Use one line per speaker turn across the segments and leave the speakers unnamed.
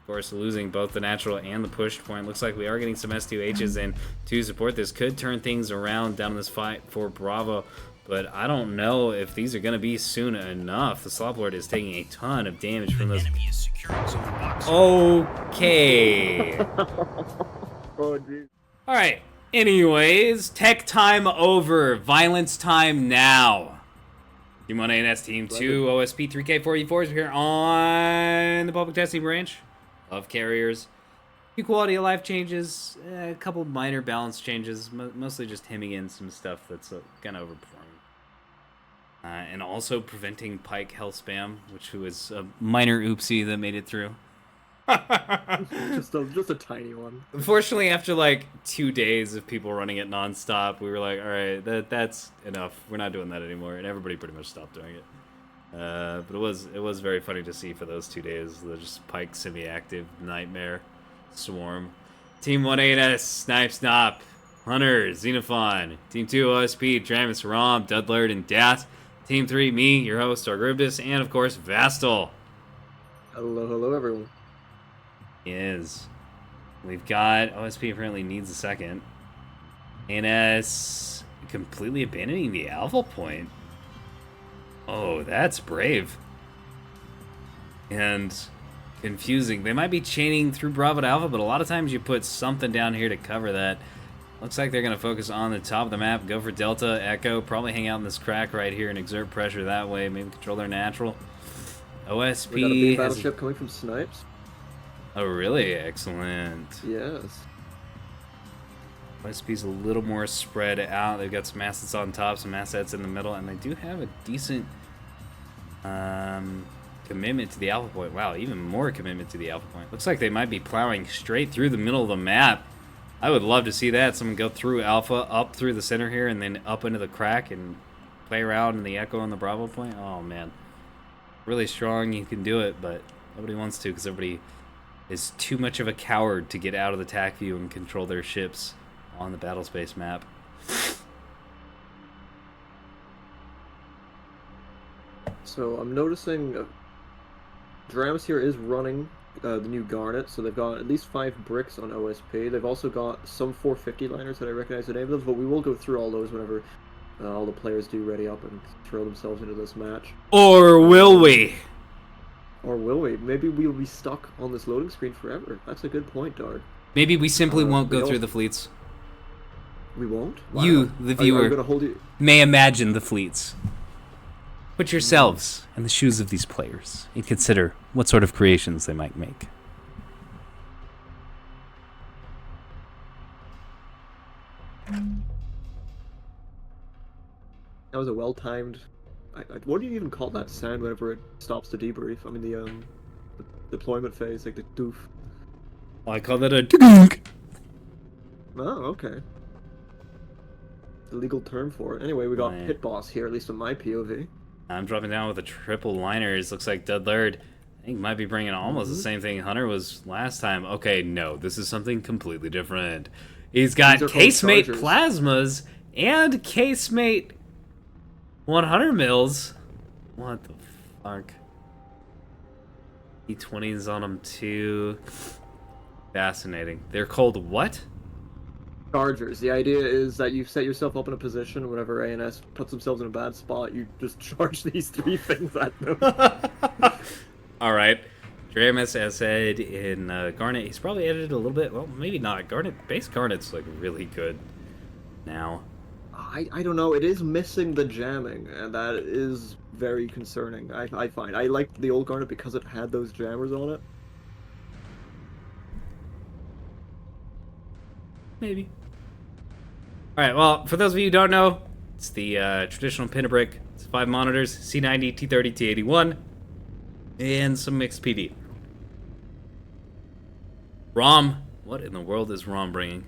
Of course, losing both the natural and the push point. Looks like we are getting some S2Hs in to support this. Could turn things around down in this fight for Bravo, but I don't know if these are going to be soon enough. The Slop Lord is taking a ton of damage from those. Okay.
Oh, geez.
All right. Anyways, tech time over. Violence time now. Team 1A and S Team 2 OSP 3K44s here on the public testing branch of carriers. A few quality of life changes, a couple minor balance changes, mostly just hemming in some stuff that's kind of overperforming. And also preventing Pike health spam, which was a minor oopsie that made it through.
just a tiny one.
Unfortunately, after like 2 days of people running it nonstop, we were like, all right, that's enough. We're not doing that anymore, and everybody pretty much stopped doing it. But it was very funny to see for those 2 days. The just Pike semi-active nightmare swarm. Team 1A Snipe Snop, Hunter, Xenophon. Team 2 OSP, Dramus, Rom, Dudlard, and Dat. Team 3, me, your host, Dargaribdus, and of course, Vastol.
Hello, everyone.
Is we've got OSP apparently needs a second. NS completely abandoning the alpha point. Oh, that's brave. And confusing. They might be chaining through Bravo to Alpha, but a lot of times you put something down here to cover that. Looks like they're going to focus on the top of the map, go for Delta, Echo, probably hang out in this crack right here and exert pressure that way, maybe control their natural. OSP
We got a big battleship coming from Snipes.
Oh, really? Excellent.
Yes.
OSP's a little more spread out. They've got some assets on top, some assets in the middle, and they do have a decent commitment to the alpha point. Wow, even more commitment to the alpha point. Looks like they might be plowing straight through the middle of the map. I would love to see that. Someone go through alpha, up through the center here, and then up into the crack and play around in the echo and the Bravo point. Oh, man. Really strong. You can do it, but nobody wants to because everybody is too much of a coward to get out of the TAC view and control their ships on the battle space map.
So I'm noticing Dramus here is running the new Garnet, so they've got at least 5 bricks on OSP. They've also got some 450 liners that I recognize the name of, but we will go through all those whenever all the players do ready up and throw themselves into this match.
Or will we?
Or will we? Maybe we'll be stuck on this loading screen forever. That's a good point, Dark.
Maybe we simply won't go through the fleets.
We won't? Wow.
You, the viewer,
gonna hold you...
may imagine the fleets. Put yourselves in the shoes of these players and consider what sort of creations they might make.
That was a well-timed... what do you even call that sound whenever it stops to debrief? I mean, the deployment phase, like the doof.
I call that a dunk.
Oh, okay. The legal term for it. Anyway, we got Pit Boss here, at least in my POV.
I'm dropping down with a triple liners. Looks like Dudlard, I think, might be bringing almost the same thing Hunter was last time. Okay, no, this is something completely different. He's got casemate plasmas and casemate 100 mils. What the fuck? E20s on them too. Fascinating. They're called what?
Chargers. The idea is that you set yourself up in a position whenever ANS puts themselves in a bad spot, you just charge these 3 things at them.
Alright. Dramus, as said in Garnet, he's probably edited a little bit. Well, maybe not. Base Garnet's like really good now.
I don't know. It is missing the jamming, and that is very concerning. I find. I liked the old Garnet because it had those jammers on it.
Maybe. Alright, well, for those of you who don't know, it's the traditional Pinabrick. It's 5 monitors, C90, T30, T81, and some mixed PD. ROM. What in the world is ROM bringing?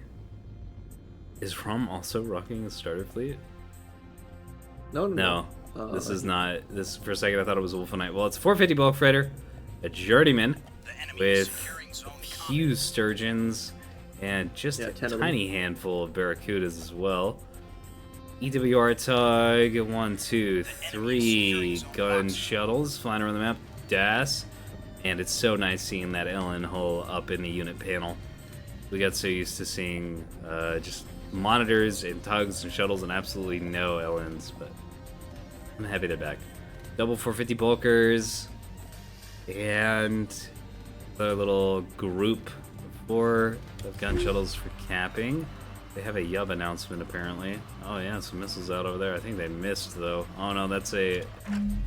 Is ROM also rocking a starter fleet? No. This is not. This, for a second, I thought it was a Wolfenite. Well, it's a 450 bulk freighter, a Journeyman with a few Sturgeons, and just a tiny handful of Barracudas as well. EWR tug, 1, 2, 3 gun shuttles flying around the map. DAS And it's so nice seeing that LN hull up in the unit panel. We got so used to seeing just monitors and tugs and shuttles and absolutely no LNs, but I'm happy they're back. Double 450 bulkers and a little group of gun shuttles for capping. They have a Yub announcement apparently. Oh yeah, some missiles out over there. I think they missed though. Oh no, that's a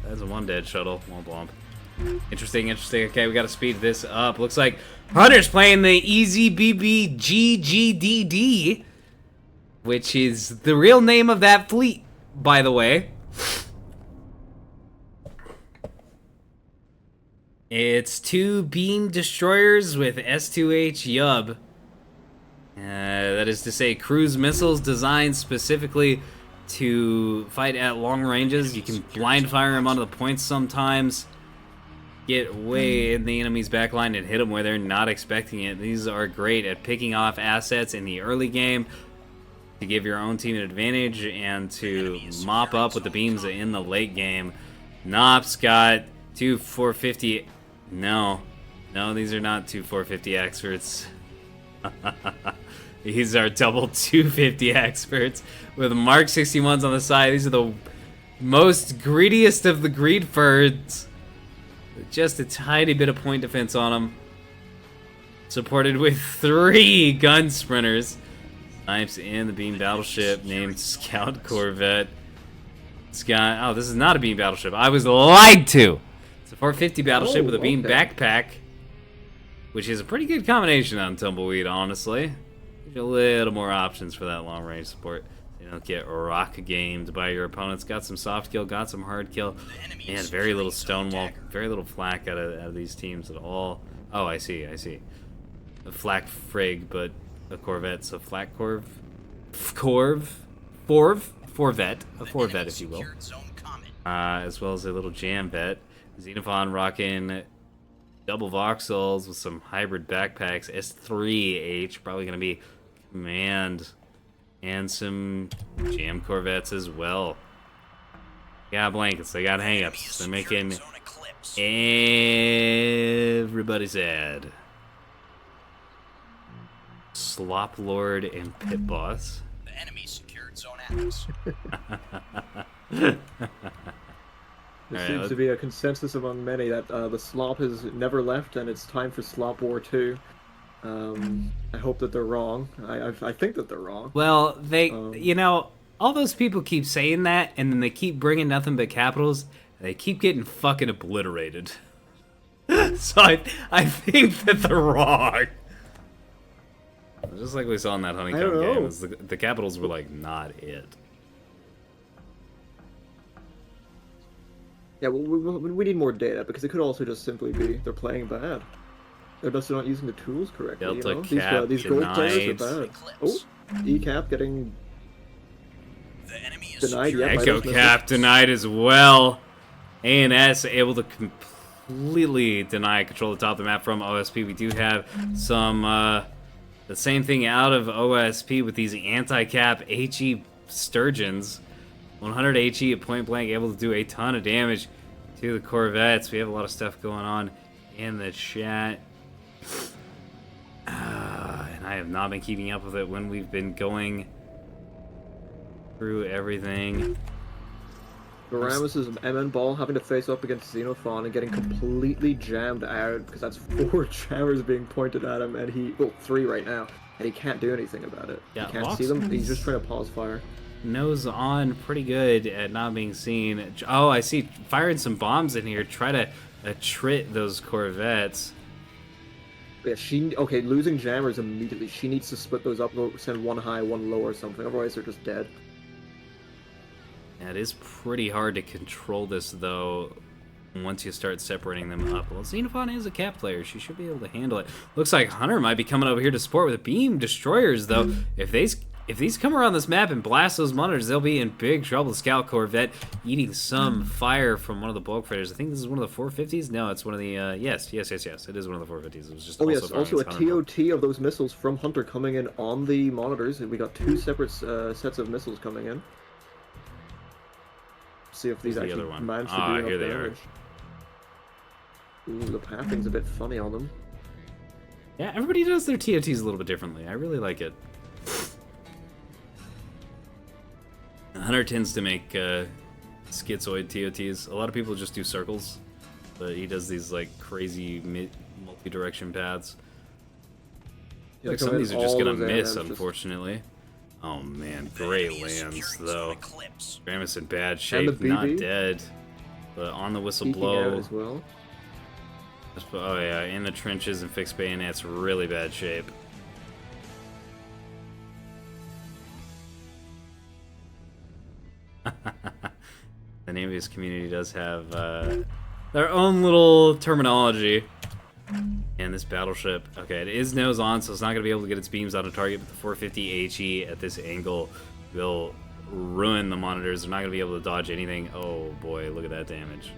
one dead shuttle. Womp womp. Interesting. Okay, we gotta speed this up. Looks like Hunter's playing the Easy BB GGDD, which is the real name of that fleet, by the way. It's 2 beam destroyers with S2H Yub. That is to say, cruise missiles designed specifically to fight at long ranges. You can blind fire them onto the points sometimes. Get way in the enemy's backline and hit them where they're not expecting it. These are great at picking off assets in the early game to give your own team an advantage and to mop up with the beams in the late game. Nop's got 2 450. No, these are not 2 450 experts. These are double 250 experts with Mark 61s on the side. These are the most greediest of the greed birds. Just a tiny bit of point defense on them. Supported with 3 gun sprinters. Snipes in the beam battleship named Scout Corvette. Oh, this is not a beam battleship. I was lied to. It's a 450 battleship with a beam backpack, which is a pretty good combination on Tumbleweed, honestly. Gives you a little more options for that long range support. You don't get rock gamed by your opponents. Got some soft kill, got some hard kill, and very little stonewall, very little flak out of these teams at all. Oh, I see. A flak frig, but a corvette, so flak forvet, a forvet, if you will. As well as a little jam vet. Xenophon rocking double voxels with some hybrid backpacks. S3H, probably going to be command. And some jam corvettes as well. They got blankets, they got hang-ups. They're making everybody sad. Slop Lord and Pit Boss.
The enemy secured Zone Atlas.
There seems to be a consensus among many that the slop has never left and it's time for Slop War 2. I hope that they're wrong. I think that they're wrong.
Well, you know, all those people keep saying that, and then they keep bringing nothing but capitals, and they keep getting fucking obliterated. So I think that they're wrong. Just like we saw in that Honeycomb game, the capitals were like not it.
Yeah, well, we need more data because it could also just simply be they're playing bad. They're just not using the tools correctly.
Delta
you know?
Cap
these gold players
denied.
are bad. Oh, E-Cap getting denied. Yeah,
Echo Cap denied as well. ANS able to completely deny control of the top of the map from OSP. We do have some the same thing out of OSP with these anti-cap HE Sturgeons. 100 HE at point blank, able to do a ton of damage to the Corvettes. We have a lot of stuff going on in the chat. And I have not been keeping up with it when we've been going through everything.
Varamus' MN Ball having to face up against Xenophon and getting completely jammed out because that's 4 jammers being pointed at him, and he, well, 3 right now, and he can't do anything about it.
Yeah,
he can't see them. He's just trying to pause fire.
Nose on pretty good at not being seen. Oh, I see. Firing some bombs in here. Try to attrit those Corvettes.
Yeah, okay, losing jammers immediately. She needs to split those up, send one high, one low or something. Otherwise, they're just dead.
Yeah, it is pretty hard to control this, though, once you start separating them up. Well, Xenophon is a cap player. She should be able to handle it. Looks like Hunter might be coming over here to support with a beam destroyers, though. If these come around this map and blast those monitors, they'll be in big trouble. Scout Corvette eating some fire from one of the bulk freighters. I think this is one of the 450s. No, it's one of the yes. It is one of the 450s. It was just
also a TOT of those missiles from Hunter coming in on the monitors. We got 2 separate sets of missiles coming in. See if these actually manage to do enough damage. Ooh, the pathing's a bit funny on them.
Yeah, everybody does their TOTs a little bit differently. I really like it. Hunter tends to make schizoid TOTs. A lot of people just do circles, but he does these like crazy multi-direction paths.
Yeah,
Like some of these are just gonna miss,
just...
unfortunately. Oh man, great lands though. Gramus in bad
And
shape,
the
not
BB.
dead, but on the whistle
Peeking out
blow.
as well.
Oh yeah, in the trenches and fixed bayonets, really bad shape. The Nebulous community does have their own little terminology. And this battleship, okay, it is nose on, so it's not going to be able to get its beams on a target, but the 450 HE at this angle will ruin the monitors. They're not going to be able to dodge anything. Oh boy, look at that damage.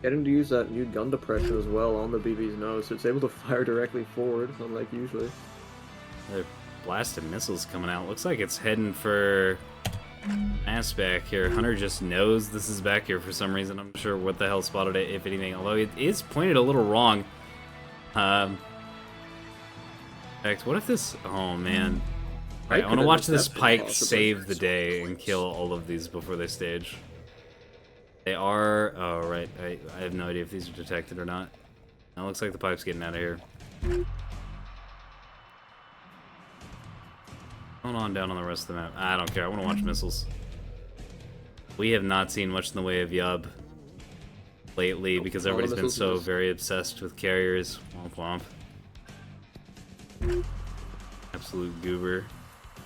Getting to use that new gun depression as well on the BB's nose, so it's able to fire directly forward, unlike usually.
They're blasted missiles coming out. Looks like it's heading for mass back here. Hunter just knows this is back here for some reason. I'm not sure what the hell spotted it, if anything, although it is pointed a little wrong. In fact, what if this... Oh, man. Alright, I want to watch this Pike save the day and kill all of these before they stage. They are... Oh, right. I have no idea if these are detected or not. It looks like the Pike's getting out of here. Going on down on the rest of the map. I don't care. I want to watch missiles. We have not seen much in the way of Yub lately because everybody's been so very obsessed with carriers. Womp womp. Absolute goober.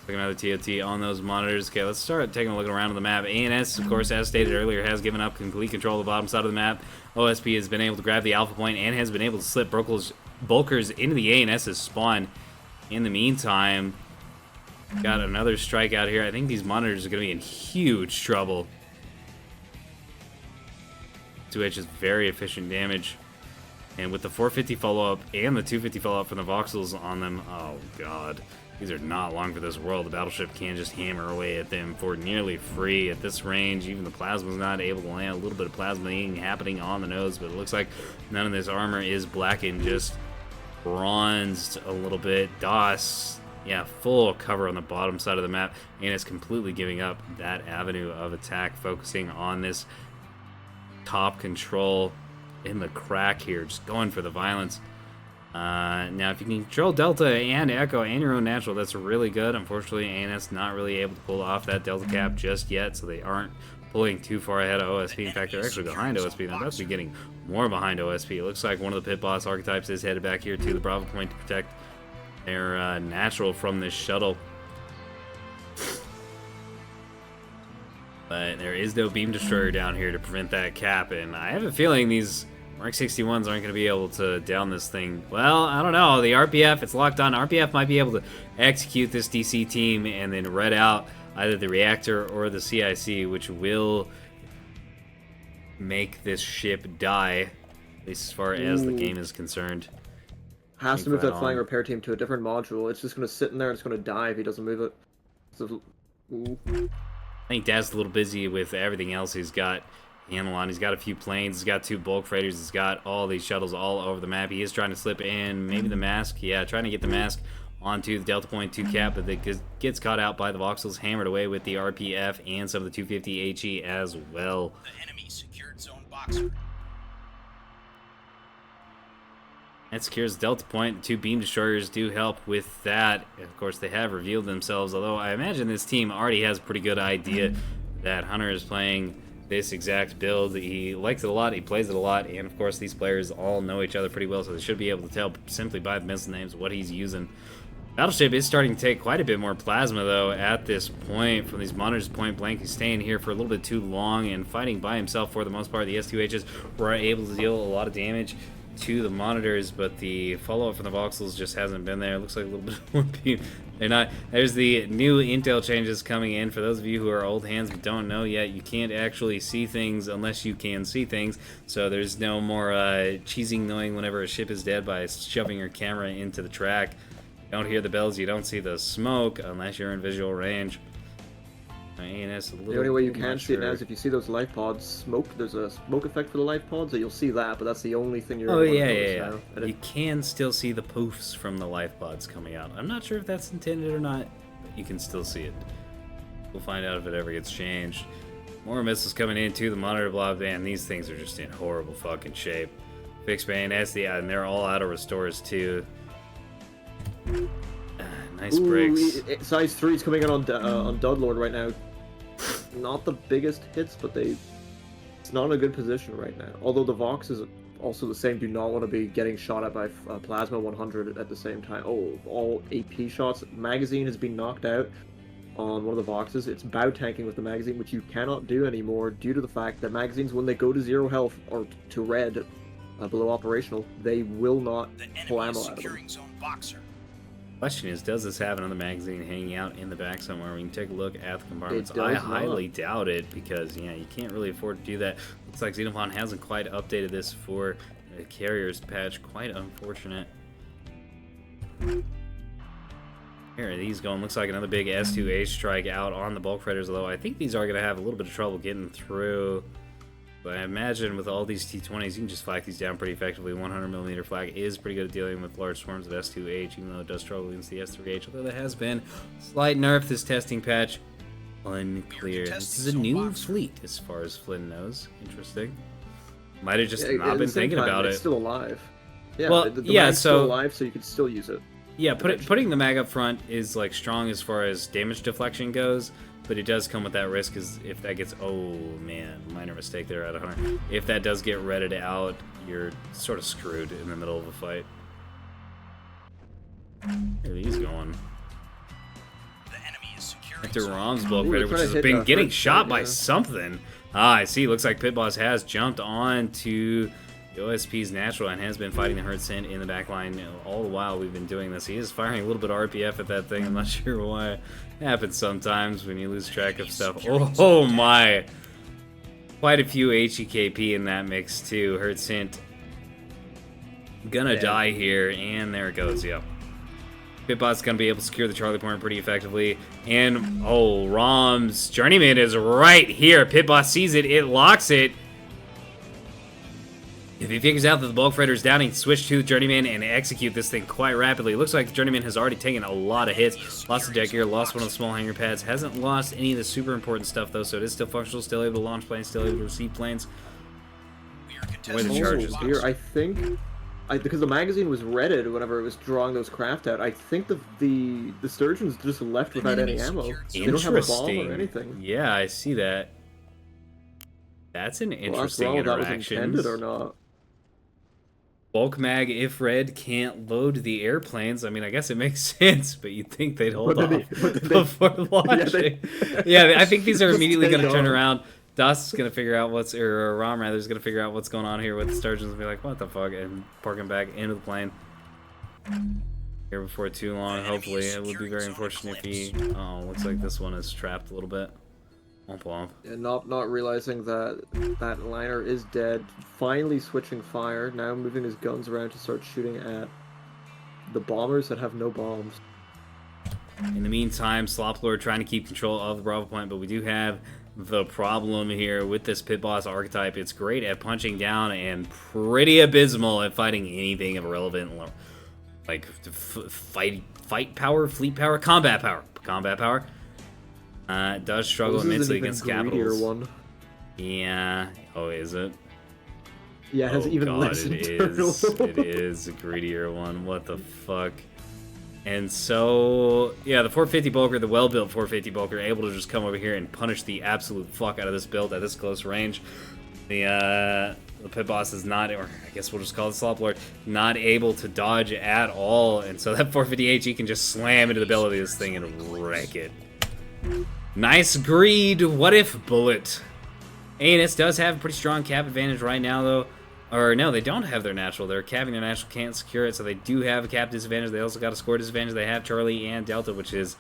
Look at another TOT on those monitors. Okay, let's start taking a look around the map. ANS, of course, as stated earlier, has given up complete control of the bottom side of the map. OSP has been able to grab the alpha point and has been able to slip bulkers into the ANS's spawn. In the meantime, got another strike out here. I think these monitors are going to be in huge trouble. 2H is very efficient damage. And with the 450 follow-up and the 250 follow-up from the Voxels on them, oh god. These are not long for this world. The battleship can just hammer away at them for nearly free at this range. Even the plasma's not able to land. A little bit of plasmaing happening on the nose, but it looks like none of this armor is blackened, just bronzed a little bit. DOS, yeah, full cover on the bottom side of the map, and it's completely giving up that avenue of attack, focusing on this top control in the crack here, just going for the violence. Now, if you can control Delta and Echo and your own natural, that's really good. Unfortunately, ANS not really able to pull off that Delta cap just yet, so they aren't pulling too far ahead of OSP. In fact, they're actually behind OSP. They're about to be getting more behind OSP. It looks like one of the pit boss archetypes is headed back here to the Bravo point to protect their natural from this shuttle. But there is no beam destroyer down here to prevent that cap, and I have a feeling these Mark 61s aren't going to be able to down this thing. Well, I don't know. The RPF, it's locked on. RPF might be able to execute this DC team and then red out either the reactor or the CIC, which will make this ship die, at least as far as the game is concerned.
Has to move that flying repair team to a different module. It's just going to sit in there and it's going to die if he doesn't move it. So,
I think Dad's a little busy with everything else he's got handle on. He's got a few planes, he's got 2 bulk freighters, he's got all these shuttles all over the map. He is trying to slip in maybe the mask. Yeah, trying to get the mask onto the Delta Point 2 cap, but it gets caught out by the Voxels, hammered away with the RPF and some of the 250 HE as well.
The enemy secured zone boxer.
That secures Delta Point. The 2 beam destroyers do help with that. Of course, they have revealed themselves, although I imagine this team already has a pretty good idea that Hunter is playing this exact build. He likes it a lot, he plays it a lot, and of course these players all know each other pretty well, so they should be able to tell simply by the missile names what he's using. Battleship is starting to take quite a bit more plasma, though, at this point. From these monitors point blank, he's staying here for a little bit too long and fighting by himself for the most part. The S2Hs were able to deal a lot of damage to the monitors, but the follow-up from the Voxels just hasn't been there. It looks like a little bit more beam. They're not. There's the new intel changes coming in. For those of you who are old hands but don't know yet, you can't actually see things unless you can see things. So there's no more cheesing knowing whenever a ship is dead by shoving your camera into the track. You don't hear the bells, you don't see the smoke unless you're in visual range. ANS a little.
The only way you
I'm
can
not
see it now
sure.
is if you see those life pods smoke. There's a smoke effect for the life pods, so you'll see that. But that's the only thing you're
Oh
able to
yeah,
notice
yeah.
now. And
You can still see the poofs from the life pods coming out. I'm not sure if that's intended or not, but you can still see it. We'll find out if it ever gets changed. More missiles coming in too. The monitor blob, man, these things are just in horrible fucking shape. Fixed bayonets, yeah, and they're all out of restores too. Nice bricks.
Size 3 is coming in on Dudlord right now. Not the biggest hits, but it's not in a good position right now. Although the Vox is also the same. Do not want to be getting shot at by Plasma 100 at the same time. Oh, all AP shots. Magazine has been knocked out on one of the Voxes. It's bow tanking with the magazine, which you cannot do anymore due to the fact that magazines, when they go to 0 health or to red, below operational, they will not
The
pull
enemy is
ammo out of them.
securing zone Boxer.
Question is, does this have another magazine hanging out in the back somewhere? We can take a look at the compartments.
It does
I
not.
highly doubt it because, yeah, you can't really afford to do that. Looks like Xenophon hasn't quite updated this for the carriers patch. Quite unfortunate. Here are these going. Looks like another big S2H strike out on the bulk freighters, although I think these are going to have a little bit of trouble getting through. But I imagine with all these T20s, you can just flak these down pretty effectively. 100mm flak is pretty good at dealing with large swarms of S2H, even though it does struggle against the S3H. Although there has been slight nerf this testing patch. Unclear. This is a new fleet, as far as Flynn knows. Interesting. Might have just
At
not
the
been
same
thinking
time,
about
it's
it.
still alive. Yeah,
Well,
the
yeah,
mag's
so-
still alive, so you can still use it.
Yeah, putting the mag up front is like strong as far as damage deflection goes, but it does come with that risk. Is if that gets, oh man, minor mistake there at 100. If that does get redded out, you're sort of screwed in the middle of a fight. Where are these going?
The enemy is securing
After
zone
Rom's
Bravo.
bulk
Ooh,
raider,
they're
which
trying
has
to hit
been
the
getting
first
shot
side,
by
yeah.
something. Ah, I see. Looks like Pit Boss has jumped on to the OSP's natural and has been fighting the herd scent in the back line all the while we've been doing this. He is firing a little bit of RPF at that thing. I'm not sure why. It happens sometimes when you lose track of stuff. Oh my! Quite a few HEKP in that mix too. Herd scent gonna die here, and there it goes. Yep. Pitbot's gonna be able to secure the Charlie point pretty effectively. And oh, Rom's Journeyman is right here. Pitbot sees it, it locks it. If he figures out that the bulk freighter is down, he can switch to the Journeyman and execute this thing quite rapidly. It looks like the Journeyman has already taken a lot of hits. Lost the deck gear, lost one of the small hangar pads. Hasn't lost any of the super important stuff though, so it is still functional, still able to launch planes, still able to receive planes.
We are
Where
contesting
the
zone
charges
Boxer.
Here, I think, because the magazine was redded whenever it was drawing those craft out. I think the sturgeons just left without any ammo. They don't have a bomb or anything.
Yeah, I see that. That's an
Well,
interesting
after all, that was
interaction.
intended or not.
Bulk mag, if red, can't load the airplanes. I mean, I guess it makes sense, but you'd think they'd hold
But
off
did they-
before launching. Yeah, I think these are
Just
immediately
stay
going to turn
on.
around. Das is going to figure out or Rom rather is going to figure out what's going on here with the sturgeons and be like, what the fuck, and park him back into the plane. Here before too long, hopefully. It would be very unfortunate if he... Oh, looks like this one is trapped a little bit. Womp womp.
And not realizing that that liner is dead. Finally switching fire. Now moving his guns around to start shooting at the bombers that have no bombs.
In the meantime, Sloplord trying to keep control of the Bravo point, but we do have the problem here with this Pit Boss archetype. It's great at punching down and pretty abysmal at fighting anything of relevant, like fight power, fleet power, combat power. It does struggle
This is an
immensely
even
against
greedier
capitals.
one.
Yeah. Oh, is it?
Yeah, it has
Oh
even
god,
less
it
internal.
is. It is a greedier one. What the fuck? And so, yeah, the 450 Bulker, the well-built 450 Bulker, able to just come over here and punish the absolute fuck out of this build at this close range. The Pit Boss is not, or I guess we'll just call it Sloplord, not able to dodge at all. And so that 450H, he can just slam into the belly of this thing and wreck it. Nice greed. What if bullet? ANS does have a pretty strong cap advantage right now, though. Or no, they don't have their natural. They're capping their natural, can't secure it, so they do have a cap disadvantage. They also got a score disadvantage. They have Charlie and Delta, which is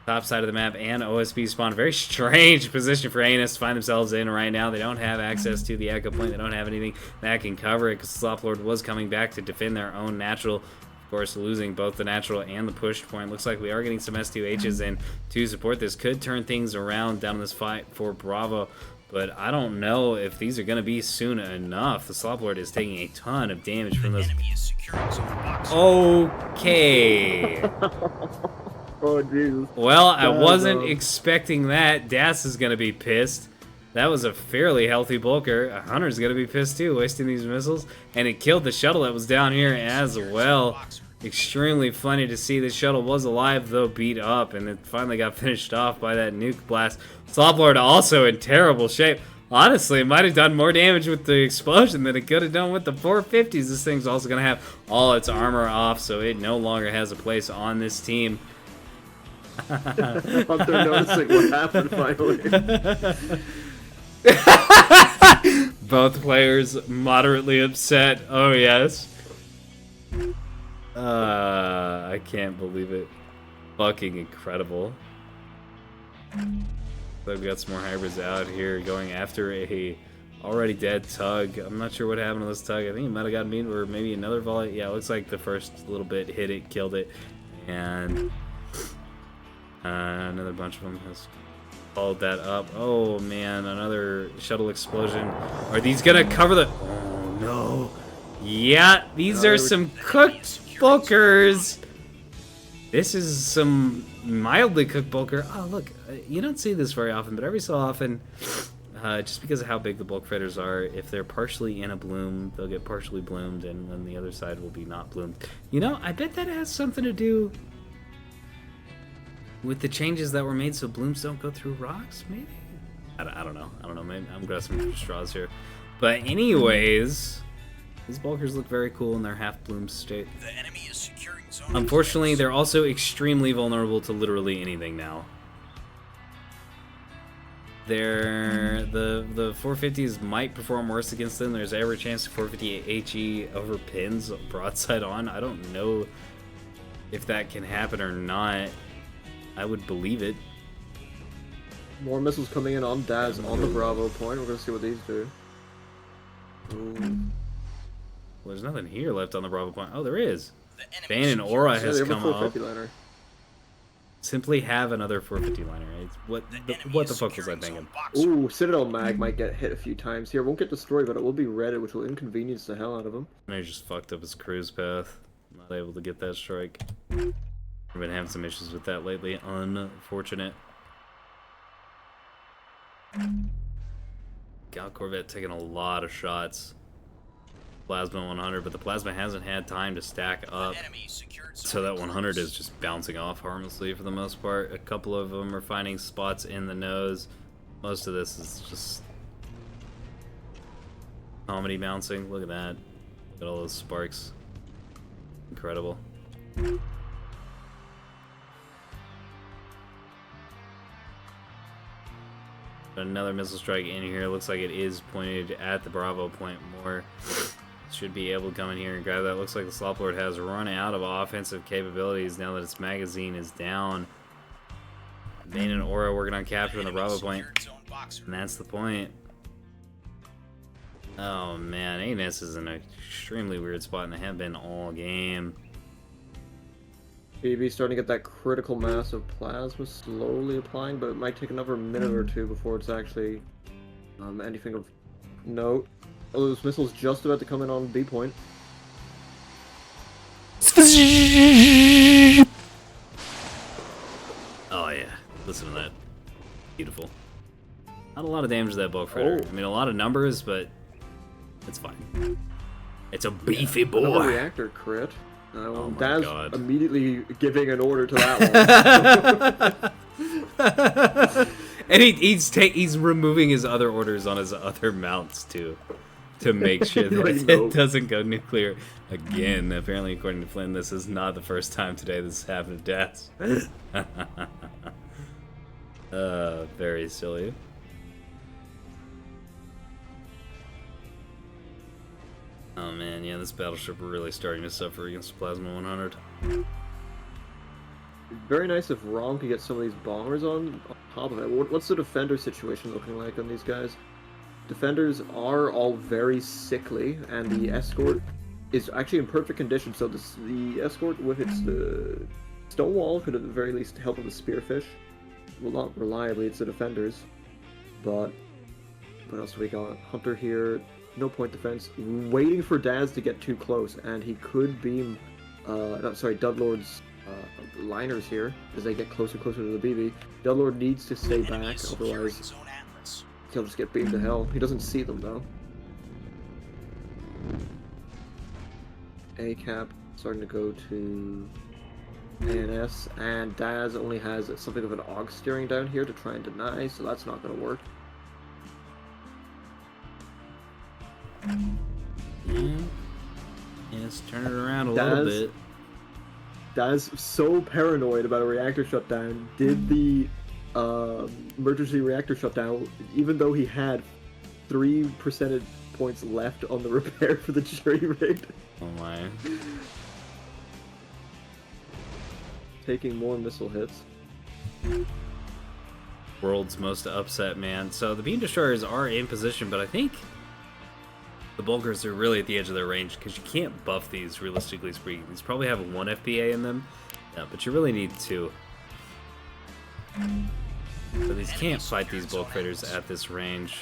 top side of the map, and OSP spawn. Very strange position for ANS to find themselves in right now. They don't have access to the echo point. They don't have anything that can cover it because Sloplord was coming back to defend their own natural. Of course, losing both the natural and the push point. Looks like we are getting some S2Hs in to support this. Could turn things around down in this fight for Bravo. But I don't know if these are going to be soon enough. The Slop Lord is taking a ton of damage from
The
those.
enemy is securing zone Voxal.
Okay.
Oh, Jesus.
Well, I
Bad,
wasn't
bro.
expecting that. Das is going to be pissed. That was a fairly healthy bulker. Hunter's going to be pissed too, wasting these missiles. And it killed the shuttle that was down here as well. Extremely funny to see the shuttle was alive, though beat up. And it finally got finished off by that nuke blast. Slop Lord also in terrible shape. Honestly, it might have done more damage with the explosion than it could have done with the 450s. This thing's also going to have all its armor off, so it no longer has a place on this team.
They're noticing what happened finally.
Both players moderately upset. Oh, yes. I can't believe it. Fucking incredible. I've got some more hybrids out here going after a already dead tug. I'm not sure what happened to this tug. I think it might have gotten beaten, or maybe another volley. Yeah, it looks like the first little bit hit it, killed it, and another bunch of them has followed that up. Oh man, another shuttle explosion. Are these gonna cover the? Oh no. Yeah, these are some cooked bulkers. This is some mildly cooked bulker. Oh look, you don't see this very often, but every so often, just because of how big the bulk freighters are, if they're partially in a bloom, they'll get partially bloomed, and then the other side will be not bloomed. You know, I bet that has something to do with the changes that were made so blooms don't go through rocks, maybe? I don't know. I don't know. Maybe I'm grasping for straws here. But anyways, these bulkers look very cool in their half-bloom state.
The enemy is securing zone.
Unfortunately, they're also extremely vulnerable to literally anything now. The 450s might perform worse against them. There's every chance the 450 HE over pins broadside on. I don't know if that can happen or not. I would believe it.
More missiles coming in on Daz on the Bravo point. We're gonna see what these do. Ooh.
Well, there's nothing here left on the Bravo point. Oh, there is.
The enemy
Ban
is
and
securing
Aura
Yeah,
has
they have a
come up.
450 liner.
Simply have another 450 liner. It's what
The enemy
what the
is
fuck was I
securing
thinking?
zone Voxal.
Ooh, Citadel Mag might get hit a few times here. Won't get destroyed, but it will be redded, which will inconvenience the hell out of him.
I just fucked up his cruise path. Not able to get that strike. I've been having some issues with that lately. Unfortunate. Gal Corvette taking a lot of shots. Plasma 100, but the Plasma hasn't had time to stack up.
The enemy secured zone
So that 100
Voxal.
is just bouncing off harmlessly for the most part. A couple of them are finding spots in the nose. Most of this is just comedy bouncing. Look at that. Look at all those sparks. Incredible. Another missile strike in here. Looks like it is pointed at the Bravo point more. Should be able to come in here and grab that. Looks like the Slop Lord has run out of offensive capabilities now that its magazine is down. Bane and Aura working on capturing the Bravo point.
Secured zone Voxal.
And that's the point. Oh man, ANS is in an extremely weird spot, and they have been all game.
BB starting to get that critical mass of plasma slowly applying, but it might take another minute or two before it's actually anything of note. Oh, those missiles just about to come in on B point.
Oh yeah, listen to that. Beautiful. Not a lot of damage to that bulk freighter.
Oh.
I mean, a lot of numbers, but it's fine. It's a beefy
Another
boy.
reactor crit.
Oh my
Daz
God.
immediately giving an order to that one.
And he's removing his other orders on his other mounts too, to make sure that
Like, nope.
it doesn't go nuclear again. Apparently, according to Flynn, this is not the first time today this has happened to Daz. Very silly. Oh man, yeah, this battleship really starting to suffer against the Plasma 100.
Very nice if Rom could get some of these bombers on top of it. What's the defender situation looking like on these guys? Defenders are all very sickly, and the escort is actually in perfect condition. So the escort with its stone wall could at the very least help with the spearfish. Well, not reliably, it's the defenders. But what else we got? Hunter here, no point defense, waiting for Daz to get too close, and he could beam. Dudlord's liners here as they get closer and closer to the BB. Dudlord needs to stay
The enemy
back,
is securing
otherwise
Zone Atlas.
he'll just get beamed to hell. He doesn't see them though. A-cap starting to go to ANS, and Daz only has something of an AUG steering down here to try and deny, so that's not going to work.
Yeah, let's turn it around a little bit.
Daz, so paranoid about a reactor shutdown, did the emergency reactor shutdown, even though he had 3 percentage points left on the repair for the jury rig.
Oh my.
Taking more missile hits.
World's most upset man. So the beam destroyers are in position, but I think the bulkers are really at the edge of their range because you can't buff these realistically speaking. These probably have 1 FBA in them, yeah, but you really need 2. So these can't fight these bulk freighters at this range.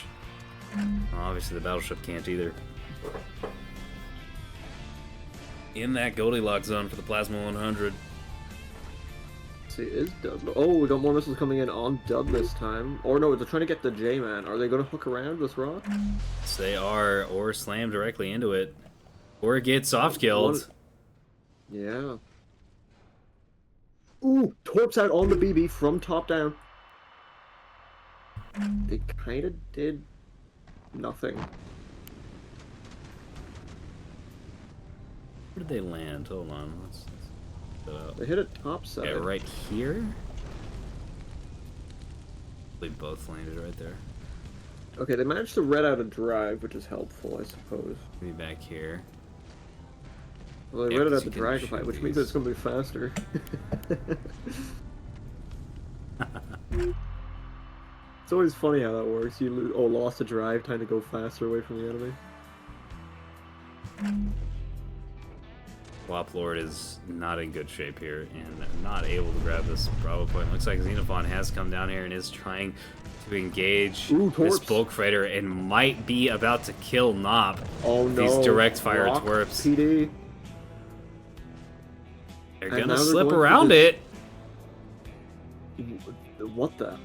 Well, obviously the battleship can't either. In that Goldilocks zone for the Plasma 100.
See, is Dud? Oh, we got more missiles coming in on Dud this time. Or no, they're trying to get the J-Man. Are they going to hook around this rock?
Yes, they are, or slam directly into it, or get soft killed.
Yeah. Ooh, torps out on the BB from top down. They kind of did nothing.
Where did they land? Hold on. Let's set up.
They hit it top side.
Okay, right here. They both landed right there.
Okay, they managed to red out a drive, which is helpful, I suppose.
Maybe back here.
Well, they
Yeah,
read it
'cause
at the
you can
Dragonfly,
shoot
which means
these.
it's going to be faster. It's always funny how that works. You lost a drive, time to go faster away from the enemy.
Wop Lord is not in good shape here and not able to grab this Bravo point. Looks like Xenophon has come down here and is trying to engage
Ooh,
this
torps.
bulk freighter and might be about to kill Nop.
Oh no!
These direct fire
Rock
twerps.
PD.
They're
And
gonna
now they're
slip
going for
around
the-
it.
What the?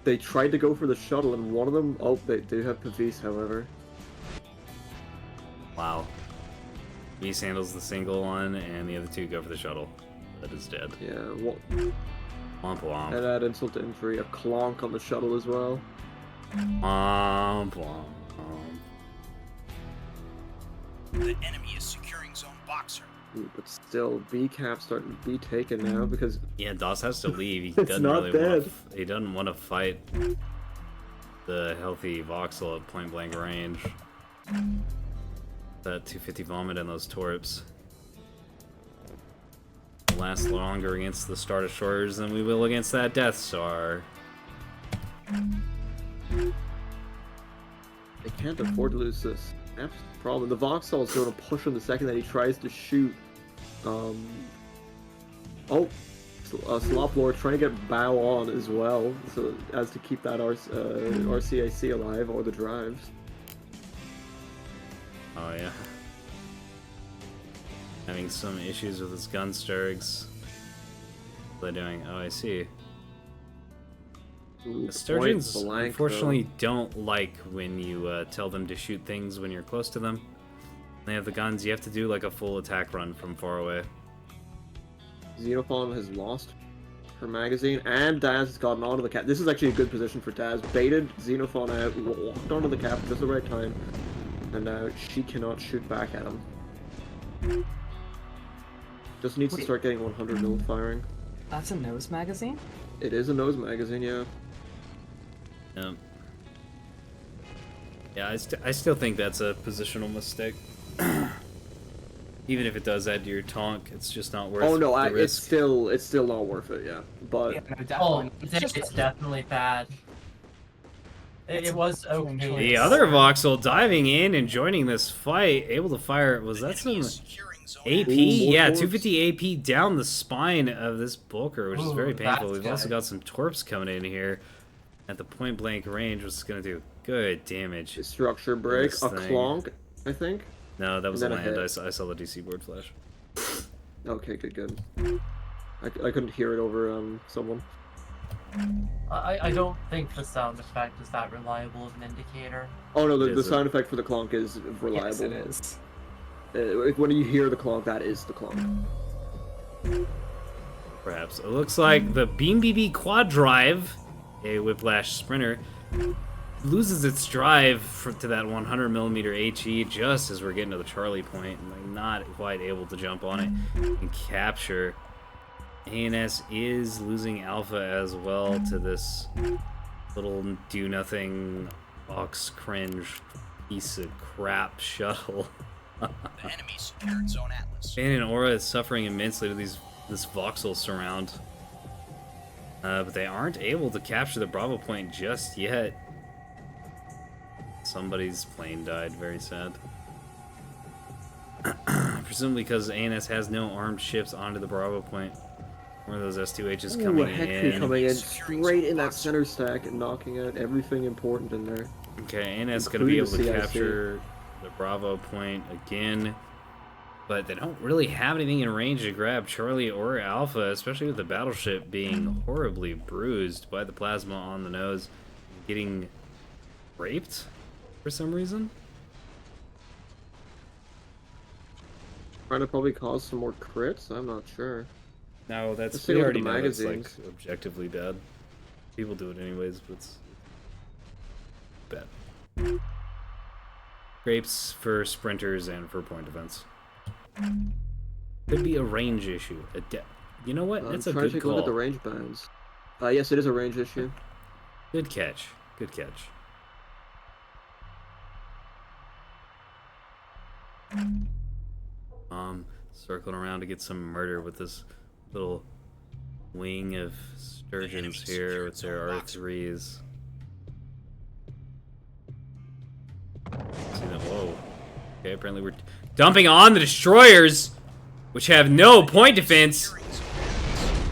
They tried to go for the shuttle, and one of them. Oh, they do have Pavis, however.
Wow. Beast handles the single one, and the other 2 go for the shuttle. That is dead.
Yeah. What?
Womp womp.
And add insult to injury, a clonk on the shuttle as well.
Womp womp womp.
The enemy is securing Zone Boxer.
Ooh, but still, B-cap starting to be taken now because
Yeah, Doss has to leave. He
It's
doesn't
not
really want.
dead.
He doesn't want to fight the healthy Voxel at point blank range. That 250 vomit and those torps will last longer against the Star Destroyers than we will against that Death Star.
they can't afford to lose this. That's the problem. The Voxel is going to push him the second that he tries to shoot. Slop Lord trying to get bow on as well, so as to keep that RCAC alive, or the drives.
Oh yeah. Having some issues with his gun sturgs. What are they doing? Oh, I see.
Ooh,
The Sturgeons
point blank,
unfortunately don't like when you tell them to shoot things when you're close to them. They have the guns, you have to do like a full attack run from far away.
though. Xenophon has lost her magazine, and Daz has gotten onto the cap. This is actually a good position for Daz. Baited Xenophon out, walked onto the cap at just the right time, and now she cannot shoot back at him. Just needs to
Wait.
start getting 100 mil firing.
That's a nose magazine?
It is a nose magazine, yeah.
Yeah, I still think that's a positional mistake. Even if it does add to your tonk, it's just not worth
Oh no,
the
it's
risk.
still not worth it, yeah. But
Yeah, no,
Oh,
definitely.
it's definitely bad. It was okay.
The other Voxel diving in and joining this fight, able to fire. Was that
Enemy
some
is securing zone
AP?
Ooh,
Yeah,
more
250 AP down the spine of this Bulker, which is
Ooh,
very painful.
that's
We've also
good.
got some Torps coming in here at the point blank range, which is going to do good damage.
Structure break,
This
a
thing.
clonk, I think.
No, that was a
And then a
land.
hit.
I saw the DC board flash.
Okay, good. I couldn't hear it over someone.
I don't think the sound effect is that reliable of an indicator.
Oh no, the
Is it?
sound effect for the clonk is reliable.
Yes, it is.
When you hear the clonk, that is the clonk.
Perhaps. It looks like the Beam BB Quad Drive, a Whiplash Sprinter, loses its drive to that 100mm HE just as we're getting to the Charlie point, and like not quite able to jump on it and capture. ANS is losing alpha as well to this little do-nothing ox cringe piece of crap shuttle.
The enemy secured zone Atlas.
And Aura is suffering immensely with this Voxel surround. But they aren't able to capture the Bravo point just yet. Somebody's plane died, very sad. Presumably because ANS has no armed ships onto the Bravo point. One of those S2Hs
Ooh,
coming
a Hexy
in.
coming in straight in that center stack and knocking out everything important in there.
Okay, ANS going to be able to
Including the CIC.
capture the Bravo point again. But they don't really have anything in range to grab Charlie or Alpha, especially with the battleship being horribly bruised by the plasma on the nose, getting raped for some reason.
Trying to probably cause some more crits? I'm not sure.
No,
Let's
that's
take
we
a look
already
at the
know that's like
magazines.
objectively bad. People do it anyways, but it's bad. Grapes for sprinters and for point defense. Could be a range issue. You know what? That's a
trying to
good
take a look at the
call.
range bands. Yes, it is a range issue.
Good catch. Good catch. Circling around to get some murder with this little wing of sturgeons here with their R3s. See that? Whoa. Okay, apparently we're dumping on the destroyers, which have no point defense.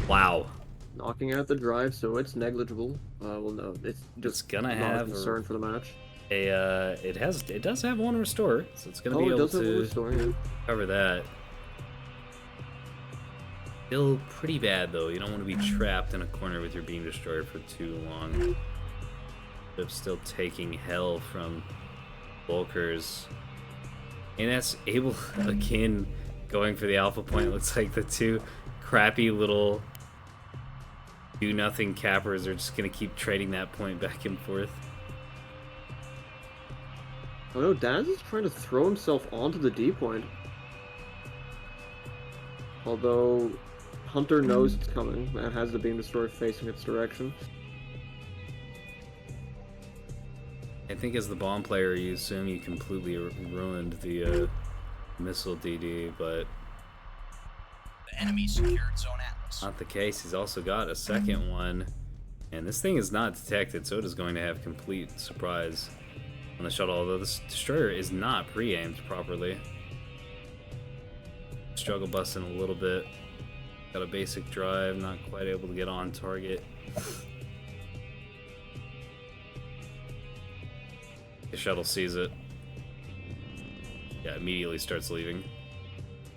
Wow.
Knocking out the drive, so it's negligible. Well, no, it's just
It's gonna
not
have
a concern for the match.
it does have one restore, so it's gonna
Oh,
be
it
able
does have a
to
restore, yeah.
cover that. Still pretty bad though. You don't want to be trapped in a corner with your beam destroyer for too long. But still taking hell from Bulkers. And that's able again going for the alpha point. Looks like the two crappy little do nothing cappers are just gonna keep trading that point back and forth.
Oh no, Daz is trying to throw himself onto the D point. Although Hunter knows it's coming and has the beam destroyer facing its direction.
I think as the bomb player, you assume you completely ruined the missile DD, but
The enemy secured zone Atlas.
not the case. He's also got a second one, and this thing is not detected, so it is going to have complete surprise on the shuttle, although this destroyer is not pre-aimed properly. Struggle busting a little bit. Got a basic drive, not quite able to get on target. The shuttle sees it. Yeah, immediately starts leaving.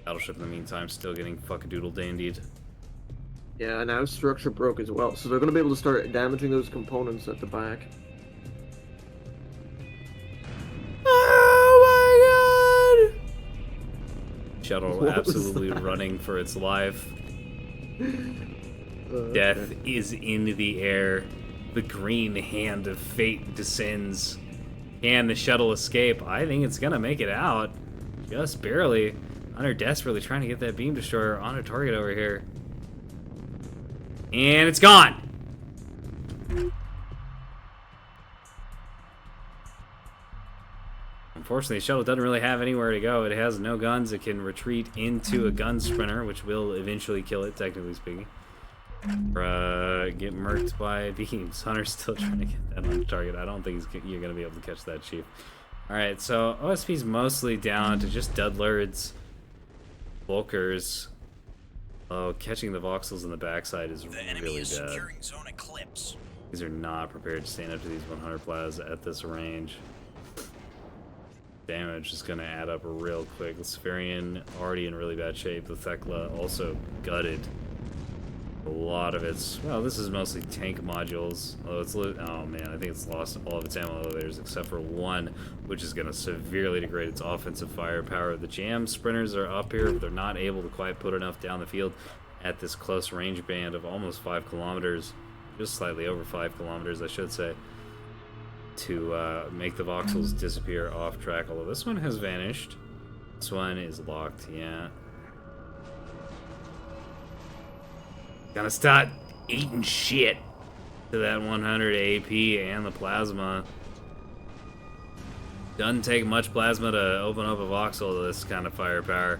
Battleship in the meantime still getting fuckadoodle dandied.
Yeah, now structure broke as well, so they're going to be able to start damaging those components at the back.
Oh my god! Shuttle
What was
absolutely
that?
running for its life. Death is in the air. The green hand of fate descends. Can the shuttle escape? I think it's gonna make it out. Just barely. Hunter desperately trying to get that beam destroyer on a target over here. And it's gone! Unfortunately, the shuttle doesn't really have anywhere to go. It has no guns. It can retreat into a gun sprinter, which will eventually kill it, technically speaking. Get murked by beams. Hunter's still trying to get that on target. I don't think you're going to be able to catch that, Chief. Alright, so OSP's mostly down to just Dudlards, Bulkers. Oh, catching the Voxels in the backside is
The enemy
really
is
bad.
securing zone eclipse.
These are not prepared to stand up to these 100 plas at this range. Damage is going to add up real quick. The Spherian already in really bad shape. The Thekla also gutted. A lot of it's, well, this is mostly tank modules. Oh, oh man, I think it's lost all of its ammo elevators except for one, which is going to severely degrade its offensive firepower. The jam sprinters are up here, but they're not able to quite put enough down the field at this close range band of almost 5 kilometers, just slightly over 5 kilometers, I should say, to make the Voxels disappear off track. Although this one has vanished. This one is locked, yeah. Gonna start eating shit to that 100 AP and the plasma. Doesn't take much plasma to open up a voxel to this kind of firepower.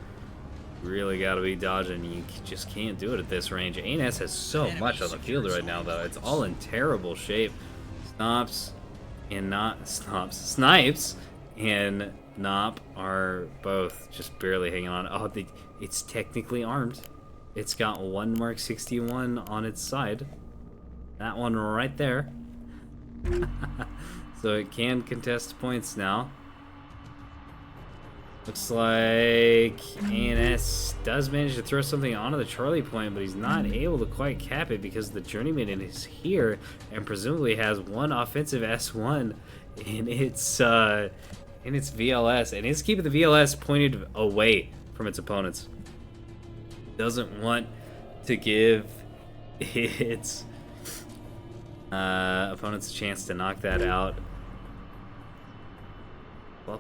Really gotta be dodging. You just can't do it at this range. ANS has so much on the field right now, though. It's all in terrible shape. Snipes and Nop are both just barely hanging on. Oh, it's technically armed. It's got one Mark 61 on its side. That one right there. So it can contest points now. Looks like ANS does manage to throw something onto the Charlie point, but he's not able to quite cap it because the Journeyman is here and presumably has one offensive S1 in its VLS, and is keeping the VLS pointed away from its opponents. Doesn't want to give its opponents a chance to knock that out.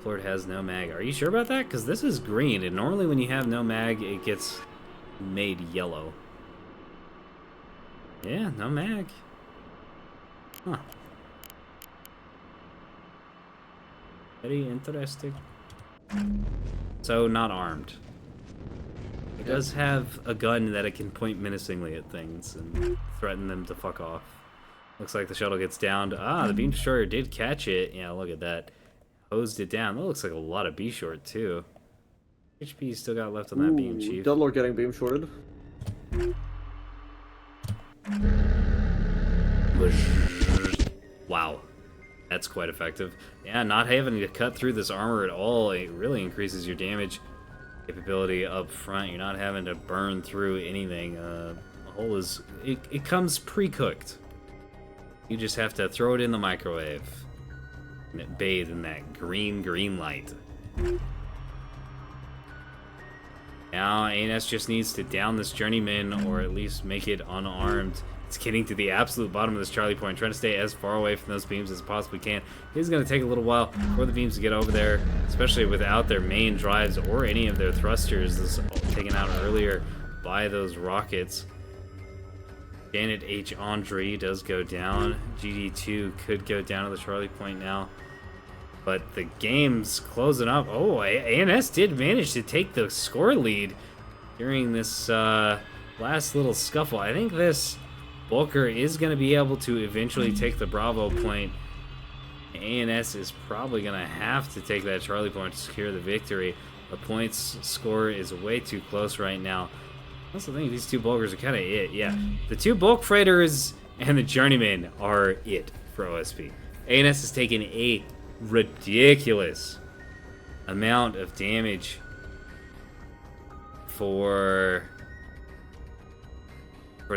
Lord has no mag. Are you sure about that? Because this is green, and normally when you have no mag, it gets made yellow. Yeah, no mag. Huh. Very interesting. So, not armed. It does have a gun that it can point menacingly at things and threaten them to fuck off. Looks like the shuttle gets downed. Ah, the beam destroyer did catch it. Yeah, look at that. Hosed it down. That looks like a lot of B short too. HP you still got left on that beam, Chief.
Dudlord getting beam shorted.
Wow. That's quite effective. Yeah, not having to cut through this armor at all, it really increases your damage capability up front. You're not having to burn through anything. The hole is... It comes pre-cooked. You just have to throw it in the microwave. And it bathed in that green light. Now, ANS just needs to down this Journeyman, or at least make it unarmed. It's getting to the absolute bottom of this Charlie point, trying to stay as far away from those beams as possibly can. It's going to take a little while for the beams to get over there, especially without their main drives or any of their thrusters. This is taken out earlier by those rockets. Janet H. Andre does go down. GD2 could go down to the Charlie point now. But the game's closing up. Oh, ANS did manage to take the score lead during this last little scuffle. I think this Bulker is going to be able to eventually take the Bravo point. ANS is probably going to have to take that Charlie point to secure the victory. The points score is way too close right now. I also think these two Bulkers are kind of it. Yeah, the two Bulk Freighters and the Journeyman are it for OSP. ANS has taken a ridiculous amount of damage for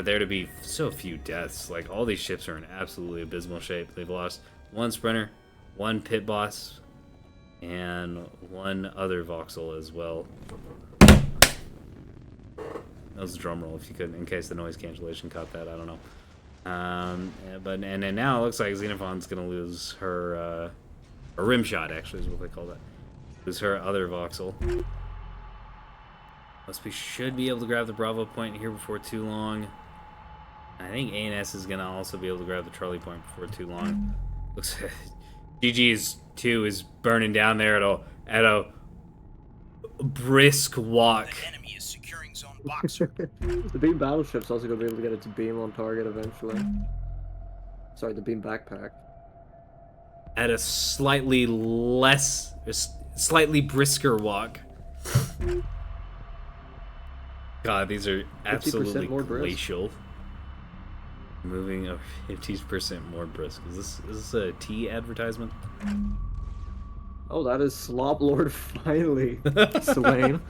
there to be so few deaths. Like, all these ships are in absolutely abysmal shape. They've lost one sprinter, one pit boss, and one other voxel as well. That was a drum roll, if you couldn't, in case the noise cancellation caught that. I don't know. And then now it looks like Xenophon's gonna lose her a rim shot, actually, is what they call that. Lose her other voxel. We should be able to grab the Bravo point here before too long. I think ANS is going to also be able to grab the Charlie point before too long. Looks like GG's 2 is burning down there at a brisk walk.
The enemy is securing zone Voxal.
The beam battleship's also gonna be able to get its beam on target eventually. Sorry, the beam backpack.
At a slightly slightly brisker walk. God, these are absolutely
more brisk.
glacial. Moving up 50% more brisk. Is this a tea advertisement?
Oh, that is Slop Lord finally slain.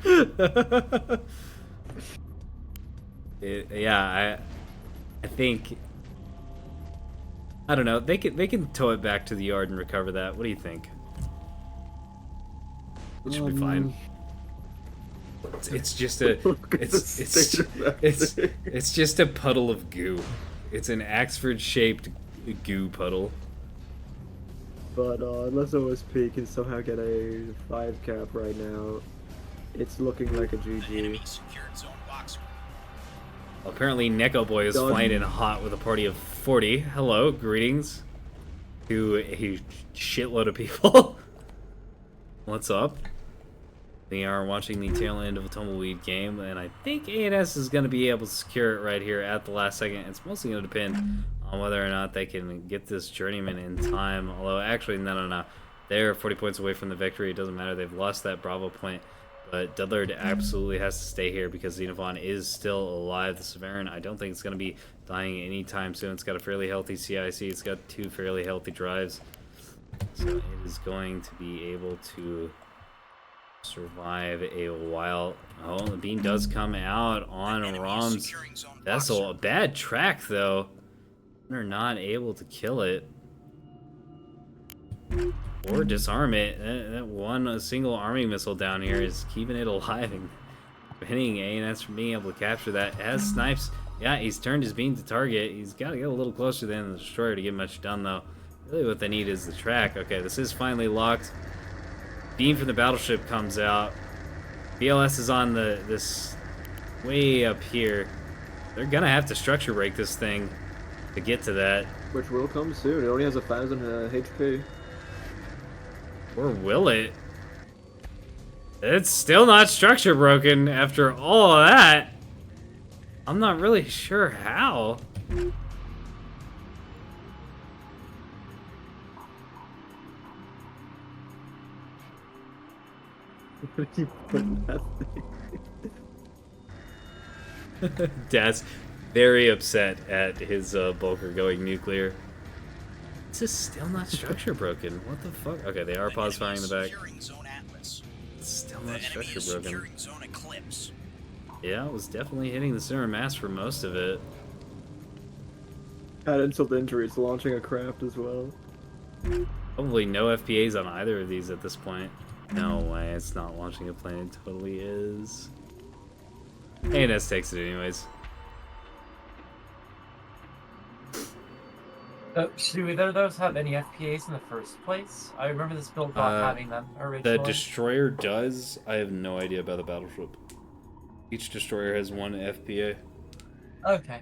Yeah, I think, I don't know. They can tow it back to the yard and recover that. What do you think? It should be fine. It's just a it's just a puddle of goo. It's an Axford-shaped goo puddle.
But unless OSP can somehow get a 5 cap right now, it's looking like a
The enemy
GG.
secured zone Voxal.
Apparently, Neko Boy is
Done.
flying in hot with a party of 40. Hello, greetings to a shitload of people. What's up? We are watching the tail end of a Tumbleweed game, and I think A&S is going to be able to secure it right here at the last second. It's mostly going to depend on whether or not they can get this Journeyman in time. Although, actually, no. They're 40 points away from the victory. It doesn't matter. They've lost that Bravo point. But Dudlard absolutely has to stay here because Xenophon is still alive. The Severin, I don't think it's going to be dying anytime soon. It's got a fairly healthy CIC. It's got 2 fairly healthy drives. So it is going to be able to survive a while. Oh, the beam does come out on
The enemy is
Rom's
securing zone
vessel. A
Voxal.
bad track, though. They're not able to kill it. Or disarm it. A single arming missile down here is keeping it alive and preventing A&S from being able to capture that. As Snipes, yeah, he's turned his beam to target. He's got to get a little closer than the destroyer to get much done, though. Really what they need is the track. Okay, this is finally locked. Beam from the battleship comes out. BLS is on this way up here. They're gonna have to structure break this thing to get to that.
Which will come soon. It only has 1,000 HP.
Or will it? It's still not structure broken after all of that. I'm not really sure how.
What do you put in that thing?
Dad's very upset at his Bulker going nuclear. This is still not structure broken. What the fuck? Okay, they are pause firing in the back.
Securing zone Atlas.
It's still
The
not
enemy
structure
is
broken.
securing zone Eclipse.
Yeah, it was definitely hitting the center mass for most of it.
Had insult to injury, it's launching a craft as well.
Probably no FPAs on either of these at this point. No way, it's not launching a plane. It totally is. A&S takes it anyways.
Should either of those have any FPAs in the first place? I remember this build not having them originally.
The destroyer does. I have no idea about the battleship. Each destroyer has 1 FPA.
Okay.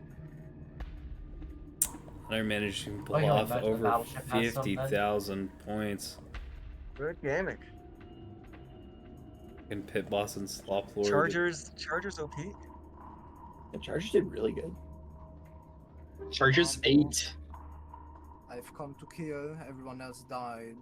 I managed to pull
Oh, yeah,
off
imagine the
over
battleship has some then.
50,000 points.
Good gaming.
And Pit Boss and Slop Lord.
Chargers OP.
The Chargers did really good.
Chargers 8.
I've come to kill, everyone else died.